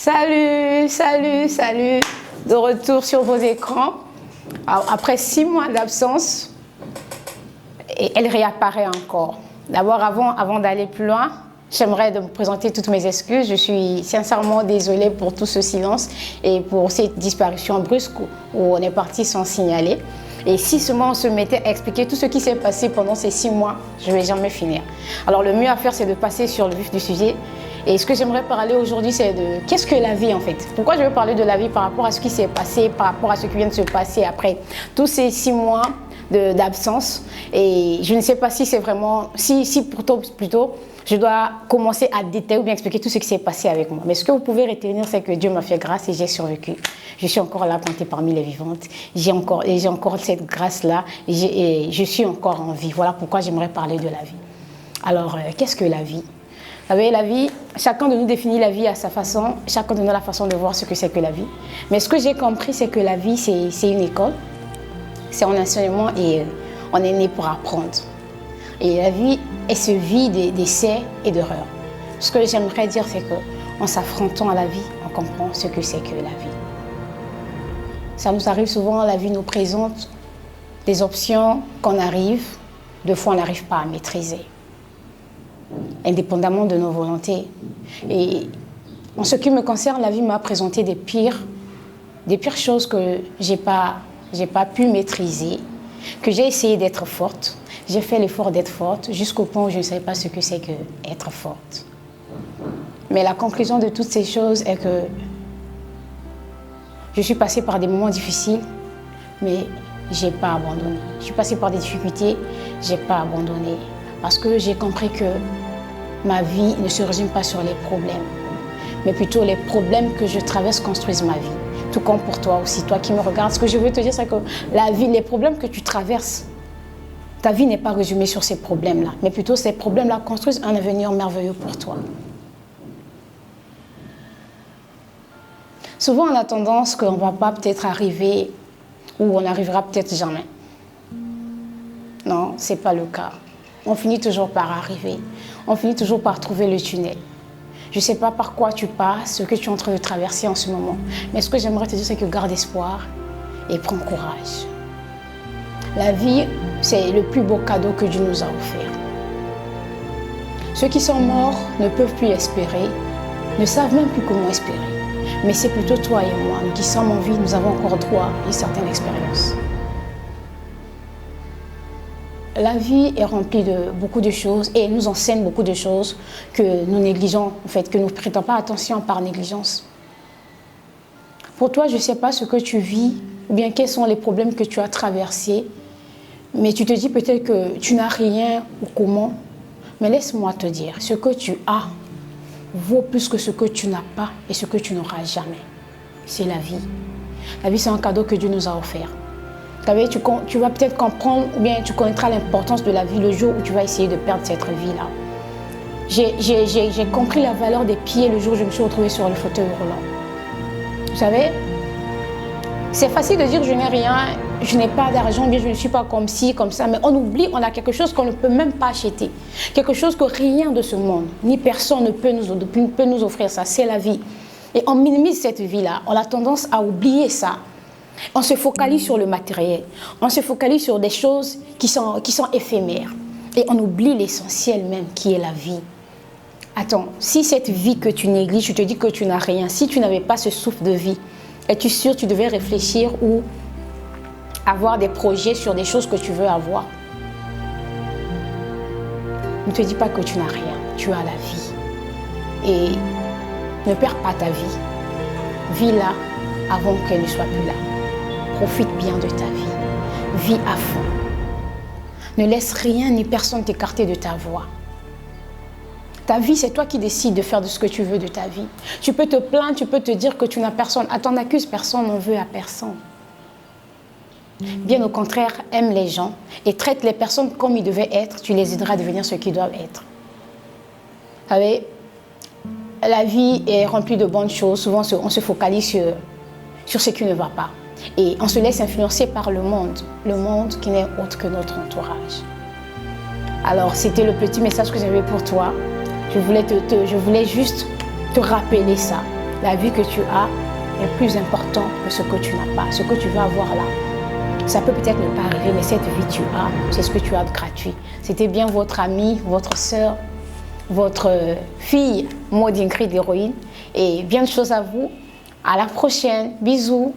Salut, salut, salut. De retour sur vos écrans. Alors, après 6 mois d'absence, elle réapparaît encore. D'abord, avant d'aller plus loin, j'aimerais me présenter toutes mes excuses. Je suis sincèrement désolée pour tout ce silence et pour cette disparition brusque où on est parti sans signaler. Et si seulement on se mettait à expliquer tout ce qui s'est passé pendant ces 6 mois, je ne vais jamais finir. Alors le mieux à faire, c'est de passer sur le vif du sujet. Et ce que j'aimerais parler aujourd'hui, c'est de qu'est-ce que la vie en fait. Pourquoi je veux parler de la vie par rapport à ce qui s'est passé, par rapport à ce qui vient de se passer après tous ces 6 mois d'absence. Et je ne sais pas si c'est vraiment, plutôt, je dois commencer à détailler ou bien expliquer tout ce qui s'est passé avec moi. Mais ce que vous pouvez retenir, c'est que Dieu m'a fait grâce et j'ai survécu. Je suis encore là, comptée parmi les vivantes. J'ai encore cette grâce-là et je suis encore en vie. Voilà pourquoi j'aimerais parler de la vie. Alors, qu'est-ce que la vie ? Vous savez, la vie, chacun de nous définit la vie à sa façon. Chacun de nous a la façon de voir ce que c'est que la vie. Mais ce que j'ai compris, c'est que la vie, c'est une école. C'est un enseignement et on est né pour apprendre. Et la vie, elle se vit d'essais et d'erreurs. Ce que j'aimerais dire, c'est qu'en s'affrontant à la vie, on comprend ce que c'est que la vie. Ça nous arrive souvent, la vie nous présente des options deux fois on n'arrive pas à maîtriser, indépendamment de nos volontés. Et en ce qui me concerne, la vie m'a présenté des pires choses que j'ai pas pu maîtriser, que j'ai essayé d'être forte. J'ai fait l'effort d'être forte jusqu'au point où je ne savais pas ce que c'est que être forte. Mais la conclusion de toutes ces choses est que je suis passée par des moments difficiles, mais je n'ai pas abandonné. Je suis passée par des difficultés, je n'ai pas abandonné. Parce que j'ai compris que ma vie ne se résume pas sur les problèmes, mais plutôt les problèmes que je traverse construisent ma vie. Tout comme pour toi aussi, toi qui me regardes. Ce que je veux te dire, c'est que la vie, les problèmes que tu traverses, ta vie n'est pas résumée sur ces problèmes-là, mais plutôt ces problèmes-là construisent un avenir merveilleux pour toi. Souvent, on a tendance qu'on ne va pas peut-être arriver ou on n'arrivera peut-être jamais. Non, ce n'est pas le cas. On finit toujours par arriver. On finit toujours par trouver le tunnel. Je ne sais pas par quoi tu passes, ce que tu es en train de traverser en ce moment. Mais ce que j'aimerais te dire, c'est que garde espoir et prends courage. La vie, c'est le plus beau cadeau que Dieu nous a offert. Ceux qui sont morts ne peuvent plus espérer, ne savent même plus comment espérer. Mais c'est plutôt toi et moi, nous qui sommes en vie, nous avons encore droit à une certaine expérience. La vie est remplie de beaucoup de choses et elle nous enseigne beaucoup de choses que nous négligeons, en fait, que nous ne prêtons pas attention par négligence. Pour toi, je ne sais pas ce que tu vis ou bien quels sont les problèmes que tu as traversés, mais tu te dis peut-être que tu n'as rien ou comment. Mais laisse-moi te dire, ce que tu as vaut plus que ce que tu n'as pas et ce que tu n'auras jamais. C'est la vie. La vie, c'est un cadeau que Dieu nous a offert. Tu vas peut-être comprendre ou bien tu connaîtras l'importance de la vie le jour où tu vas essayer de perdre cette vie-là. J'ai compris la valeur des pieds le jour où je me suis retrouvée sur le fauteuil roulant. Vous savez, c'est facile de dire je n'ai rien, je n'ai pas d'argent, bien je ne suis pas comme ci, comme ça, mais on oublie, on a quelque chose qu'on ne peut même pas acheter. Quelque chose que rien de ce monde, ni personne ne peut nous offrir ça, c'est la vie. Et on minimise cette vie-là, on a tendance à oublier ça. On se focalise sur le matériel, on se focalise sur des choses qui sont éphémères. Et on oublie l'essentiel même qui est la vie. Attends, si cette vie que tu négliges, je te dis que tu n'as rien, si tu n'avais pas ce souffle de vie, es-tu sûr que tu devais réfléchir ou avoir des projets sur des choses que tu veux avoir? Ne te dis pas que tu n'as rien, tu as la vie. Et ne perds pas ta vie. Vis-la avant qu'elle ne soit plus là. Profite bien de ta vie. Vis à fond. Ne laisse rien ni personne t'écarter de ta voie. Ta vie, c'est toi qui décides de faire de ce que tu veux de ta vie. Tu peux te plaindre, tu peux te dire que tu n'as personne. À ton accuse, personne n'en veut à personne. Bien au contraire, aime les gens et traite les personnes comme ils devaient être. Tu les aideras à devenir ce qu'ils doivent être. Vous savez, la vie est remplie de bonnes choses. Souvent, on se focalise sur ce qui ne va pas. Et on se laisse influencer par le monde qui n'est autre que notre entourage. Alors, c'était le petit message que j'avais pour toi. Je voulais juste te rappeler ça. la vie que tu as est plus importante que ce que tu n'as pas, ce que tu vas avoir là. Ça peut peut-être ne pas arriver, mais cette vie tu as, c'est ce que tu as de gratuit. C'était bien votre amie, votre sœur, votre fille, Maud Ingrid Héroïne. Et bien de choses à vous. À la prochaine. Bisous.